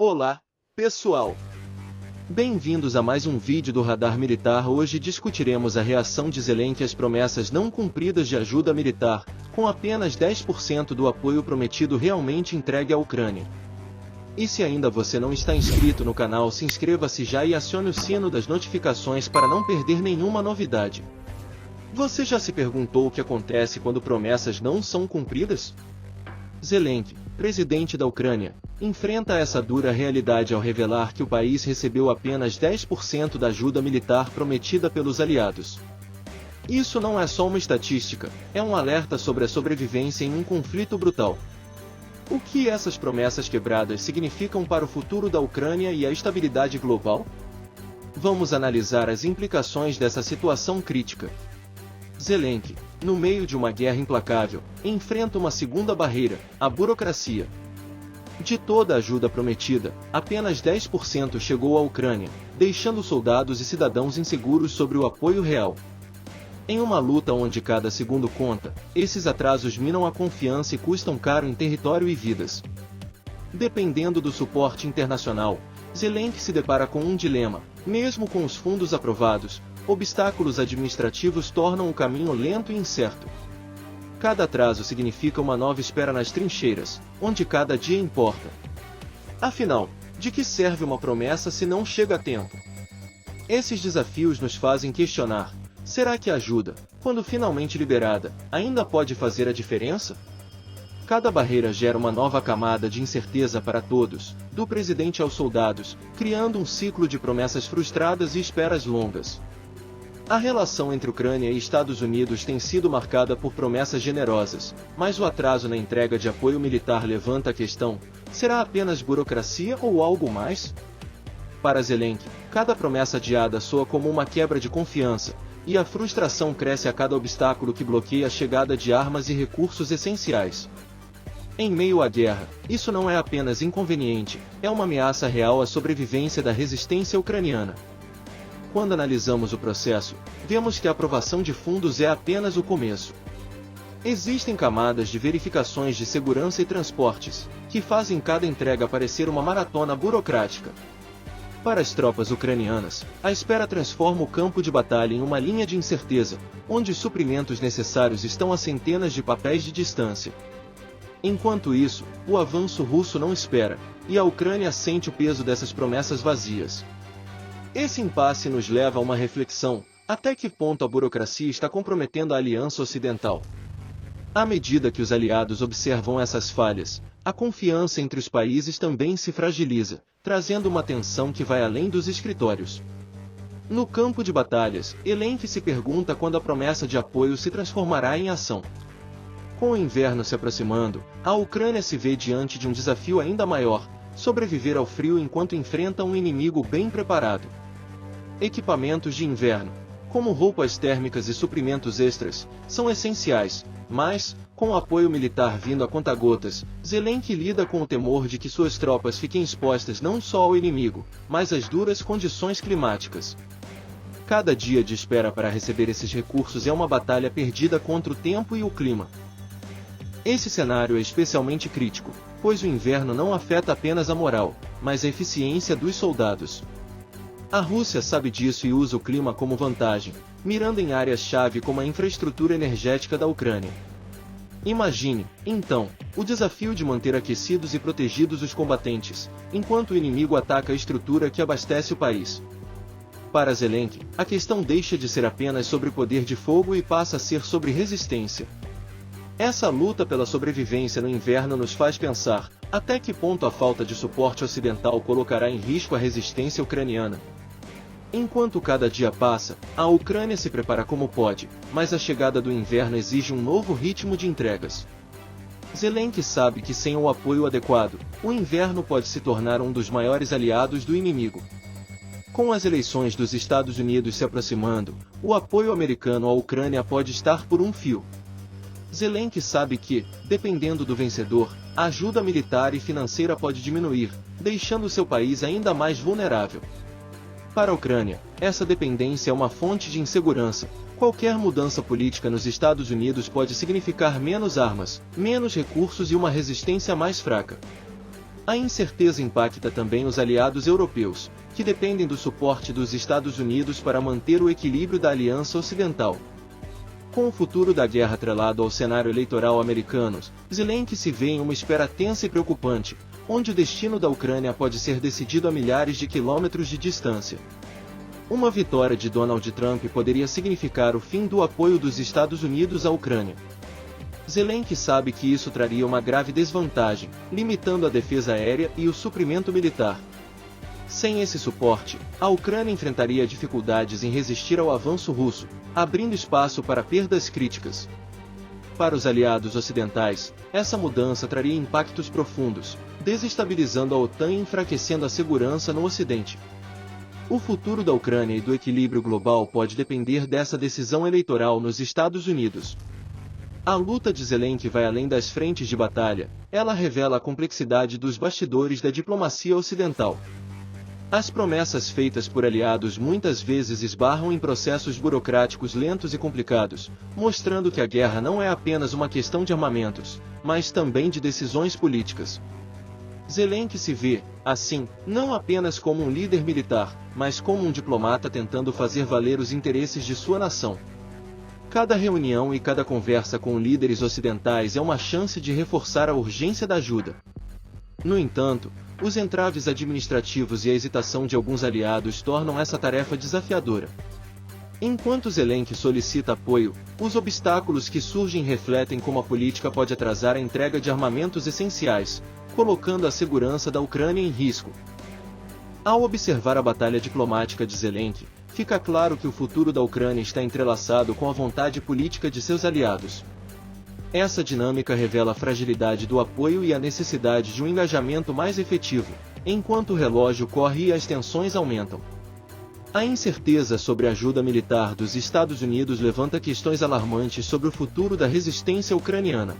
Olá, pessoal! Bem-vindos a mais um vídeo do Radar Militar. Hoje discutiremos a reação de Zelensky às promessas não cumpridas de ajuda militar, com apenas 10% do apoio prometido realmente entregue à Ucrânia. E se ainda você não está inscrito no canal, se inscreva-se já e acione o sino das notificações para não perder nenhuma novidade. Você já se perguntou o que acontece quando promessas não são cumpridas? Zelensky, presidente da Ucrânia, enfrenta essa dura realidade ao revelar que o país recebeu apenas 10% da ajuda militar prometida pelos aliados. Isso não é só uma estatística, é um alerta sobre a sobrevivência em um conflito brutal. O que essas promessas quebradas significam para o futuro da Ucrânia e a estabilidade global? Vamos analisar as implicações dessa situação crítica. Zelensky, no meio de uma guerra implacável, enfrenta uma segunda barreira, a burocracia. De toda a ajuda prometida, apenas 10% chegou à Ucrânia, deixando soldados e cidadãos inseguros sobre o apoio real. Em uma luta onde cada segundo conta, esses atrasos minam a confiança e custam caro em território e vidas. Dependendo do suporte internacional, Zelensky se depara com um dilema: mesmo com os fundos aprovados, obstáculos administrativos tornam o caminho lento e incerto. Cada atraso significa uma nova espera nas trincheiras, onde cada dia importa. Afinal, de que serve uma promessa se não chega a tempo? Esses desafios nos fazem questionar: será que a ajuda, quando finalmente liberada, ainda pode fazer a diferença? Cada barreira gera uma nova camada de incerteza para todos, do presidente aos soldados, criando um ciclo de promessas frustradas e esperas longas. A relação entre Ucrânia e Estados Unidos tem sido marcada por promessas generosas, mas o atraso na entrega de apoio militar levanta a questão: será apenas burocracia ou algo mais? Para Zelensky, cada promessa adiada soa como uma quebra de confiança, e a frustração cresce a cada obstáculo que bloqueia a chegada de armas e recursos essenciais. Em meio à guerra, isso não é apenas inconveniente, é uma ameaça real à sobrevivência da resistência ucraniana. Quando analisamos o processo, vemos que a aprovação de fundos é apenas o começo. Existem camadas de verificações de segurança e transportes, que fazem cada entrega parecer uma maratona burocrática. Para as tropas ucranianas, a espera transforma o campo de batalha em uma linha de incerteza, onde os suprimentos necessários estão a centenas de papéis de distância. Enquanto isso, o avanço russo não espera, e a Ucrânia sente o peso dessas promessas vazias. Esse impasse nos leva a uma reflexão: até que ponto a burocracia está comprometendo a aliança ocidental? À medida que os aliados observam essas falhas, a confiança entre os países também se fragiliza, trazendo uma tensão que vai além dos escritórios. No campo de batalhas, Zelensky se pergunta quando a promessa de apoio se transformará em ação. Com o inverno se aproximando, a Ucrânia se vê diante de um desafio ainda maior: sobreviver ao frio enquanto enfrenta um inimigo bem preparado. Equipamentos de inverno, como roupas térmicas e suprimentos extras, são essenciais, mas, com o apoio militar vindo a conta-gotas, Zelensky lida com o temor de que suas tropas fiquem expostas não só ao inimigo, mas às duras condições climáticas. Cada dia de espera para receber esses recursos é uma batalha perdida contra o tempo e o clima. Esse cenário é especialmente crítico, pois o inverno não afeta apenas a moral, mas a eficiência dos soldados. A Rússia sabe disso e usa o clima como vantagem, mirando em áreas-chave como a infraestrutura energética da Ucrânia. Imagine, então, o desafio de manter aquecidos e protegidos os combatentes, enquanto o inimigo ataca a estrutura que abastece o país. Para Zelensky, a questão deixa de ser apenas sobre poder de fogo e passa a ser sobre resistência. Essa luta pela sobrevivência no inverno nos faz pensar: até que ponto a falta de suporte ocidental colocará em risco a resistência ucraniana? Enquanto cada dia passa, a Ucrânia se prepara como pode, mas a chegada do inverno exige um novo ritmo de entregas. Zelensky sabe que sem o apoio adequado, o inverno pode se tornar um dos maiores aliados do inimigo. Com as eleições dos Estados Unidos se aproximando, o apoio americano à Ucrânia pode estar por um fio. Zelensky sabe que, dependendo do vencedor, a ajuda militar e financeira pode diminuir, deixando seu país ainda mais vulnerável. Para a Ucrânia, essa dependência é uma fonte de insegurança. Qualquer mudança política nos Estados Unidos pode significar menos armas, menos recursos e uma resistência mais fraca. A incerteza impacta também os aliados europeus, que dependem do suporte dos Estados Unidos para manter o equilíbrio da Aliança Ocidental. Com o futuro da guerra atrelado ao cenário eleitoral americano, Zelensky se vê em uma espera tensa e preocupante, onde o destino da Ucrânia pode ser decidido a milhares de quilômetros de distância. Uma vitória de Donald Trump poderia significar o fim do apoio dos Estados Unidos à Ucrânia. Zelensky sabe que isso traria uma grave desvantagem, limitando a defesa aérea e o suprimento militar. Sem esse suporte, a Ucrânia enfrentaria dificuldades em resistir ao avanço russo, abrindo espaço para perdas críticas. Para os aliados ocidentais, essa mudança traria impactos profundos, desestabilizando a OTAN e enfraquecendo a segurança no Ocidente. O futuro da Ucrânia e do equilíbrio global pode depender dessa decisão eleitoral nos Estados Unidos. A luta de Zelensky vai além das frentes de batalha, ela revela a complexidade dos bastidores da diplomacia ocidental. As promessas feitas por aliados muitas vezes esbarram em processos burocráticos lentos e complicados, mostrando que a guerra não é apenas uma questão de armamentos, mas também de decisões políticas. Zelensky se vê, assim, não apenas como um líder militar, mas como um diplomata tentando fazer valer os interesses de sua nação. Cada reunião e cada conversa com líderes ocidentais é uma chance de reforçar a urgência da ajuda. No entanto, os entraves administrativos e a hesitação de alguns aliados tornam essa tarefa desafiadora. Enquanto Zelensky solicita apoio, os obstáculos que surgem refletem como a política pode atrasar a entrega de armamentos essenciais, colocando a segurança da Ucrânia em risco. Ao observar a batalha diplomática de Zelensky, fica claro que o futuro da Ucrânia está entrelaçado com a vontade política de seus aliados. Essa dinâmica revela a fragilidade do apoio e a necessidade de um engajamento mais efetivo, enquanto o relógio corre e as tensões aumentam. A incerteza sobre a ajuda militar dos Estados Unidos levanta questões alarmantes sobre o futuro da resistência ucraniana.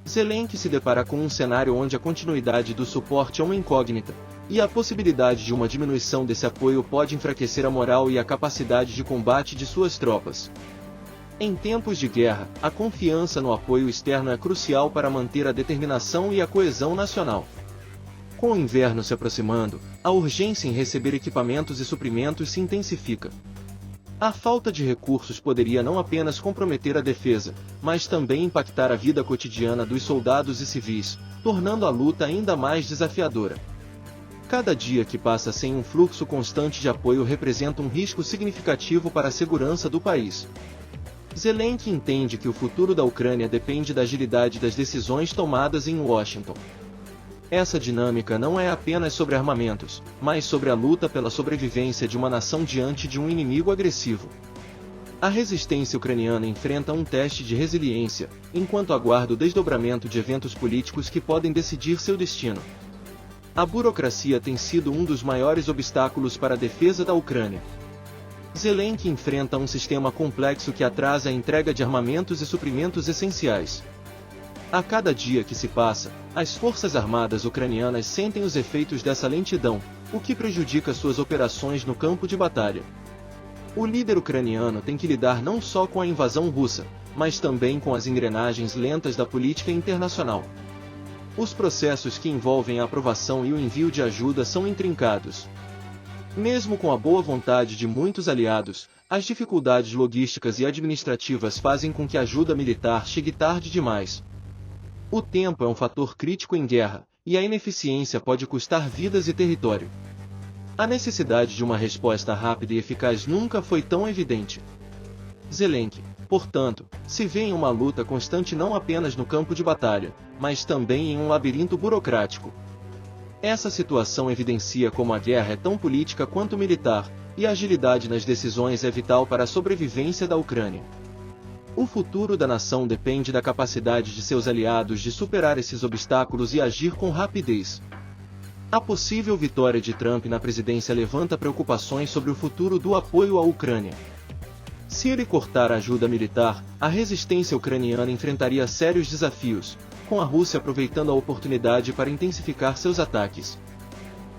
Zelensky se depara com um cenário onde a continuidade do suporte é uma incógnita, e a possibilidade de uma diminuição desse apoio pode enfraquecer a moral e a capacidade de combate de suas tropas. Em tempos de guerra, a confiança no apoio externo é crucial para manter a determinação e a coesão nacional. Com o inverno se aproximando, a urgência em receber equipamentos e suprimentos se intensifica. A falta de recursos poderia não apenas comprometer a defesa, mas também impactar a vida cotidiana dos soldados e civis, tornando a luta ainda mais desafiadora. Cada dia que passa sem um fluxo constante de apoio representa um risco significativo para a segurança do país. Zelensky entende que o futuro da Ucrânia depende da agilidade das decisões tomadas em Washington. Essa dinâmica não é apenas sobre armamentos, mas sobre a luta pela sobrevivência de uma nação diante de um inimigo agressivo. A resistência ucraniana enfrenta um teste de resiliência, enquanto aguarda o desdobramento de eventos políticos que podem decidir seu destino. A burocracia tem sido um dos maiores obstáculos para a defesa da Ucrânia. Zelensky enfrenta um sistema complexo que atrasa a entrega de armamentos e suprimentos essenciais. A cada dia que se passa, as forças armadas ucranianas sentem os efeitos dessa lentidão, o que prejudica suas operações no campo de batalha. O líder ucraniano tem que lidar não só com a invasão russa, mas também com as engrenagens lentas da política internacional. Os processos que envolvem a aprovação e o envio de ajuda são intrincados. Mesmo com a boa vontade de muitos aliados, as dificuldades logísticas e administrativas fazem com que a ajuda militar chegue tarde demais. O tempo é um fator crítico em guerra, e a ineficiência pode custar vidas e território. A necessidade de uma resposta rápida e eficaz nunca foi tão evidente. Zelensky, portanto, se vê em uma luta constante não apenas no campo de batalha, mas também em um labirinto burocrático. Essa situação evidencia como a guerra é tão política quanto militar, e a agilidade nas decisões é vital para a sobrevivência da Ucrânia. O futuro da nação depende da capacidade de seus aliados de superar esses obstáculos e agir com rapidez. A possível vitória de Trump na presidência levanta preocupações sobre o futuro do apoio à Ucrânia. Se ele cortar a ajuda militar, a resistência ucraniana enfrentaria sérios desafios, com a Rússia aproveitando a oportunidade para intensificar seus ataques.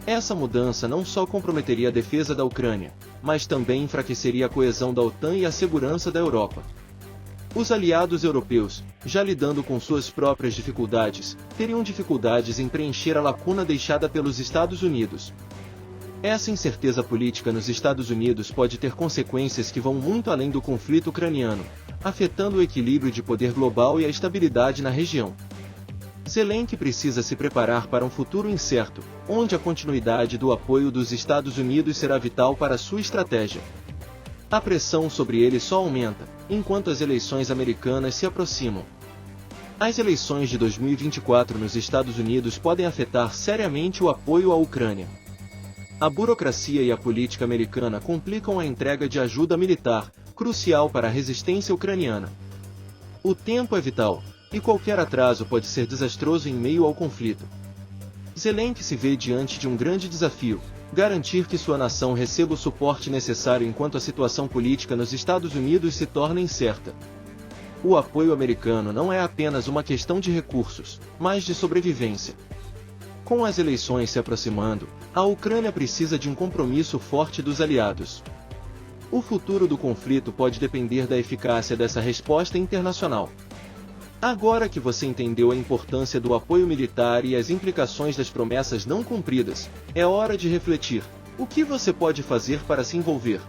Essa mudança não só comprometeria a defesa da Ucrânia, mas também enfraqueceria a coesão da OTAN e a segurança da Europa. Os aliados europeus, já lidando com suas próprias dificuldades, teriam dificuldades em preencher a lacuna deixada pelos Estados Unidos. Essa incerteza política nos Estados Unidos pode ter consequências que vão muito além do conflito ucraniano, afetando o equilíbrio de poder global e a estabilidade na região. Zelensky precisa se preparar para um futuro incerto, onde a continuidade do apoio dos Estados Unidos será vital para sua estratégia. A pressão sobre ele só aumenta, enquanto as eleições americanas se aproximam. As eleições de 2024 nos Estados Unidos podem afetar seriamente o apoio à Ucrânia. A burocracia e a política americana complicam a entrega de ajuda militar, crucial para a resistência ucraniana. O tempo é vital, e qualquer atraso pode ser desastroso em meio ao conflito. Zelensky se vê diante de um grande desafio: garantir que sua nação receba o suporte necessário enquanto a situação política nos Estados Unidos se torna incerta. O apoio americano não é apenas uma questão de recursos, mas de sobrevivência. Com as eleições se aproximando, a Ucrânia precisa de um compromisso forte dos aliados. O futuro do conflito pode depender da eficácia dessa resposta internacional. Agora que você entendeu a importância do apoio militar e as implicações das promessas não cumpridas, é hora de refletir: o que você pode fazer para se envolver?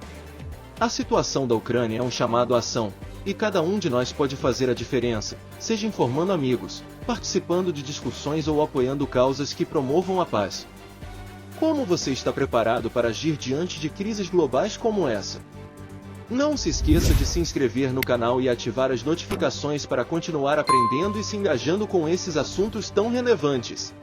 A situação da Ucrânia é um chamado à ação, e cada um de nós pode fazer a diferença, seja informando amigos, participando de discussões ou apoiando causas que promovam a paz. Como você está preparado para agir diante de crises globais como essa? Não se esqueça de se inscrever no canal e ativar as notificações para continuar aprendendo e se engajando com esses assuntos tão relevantes.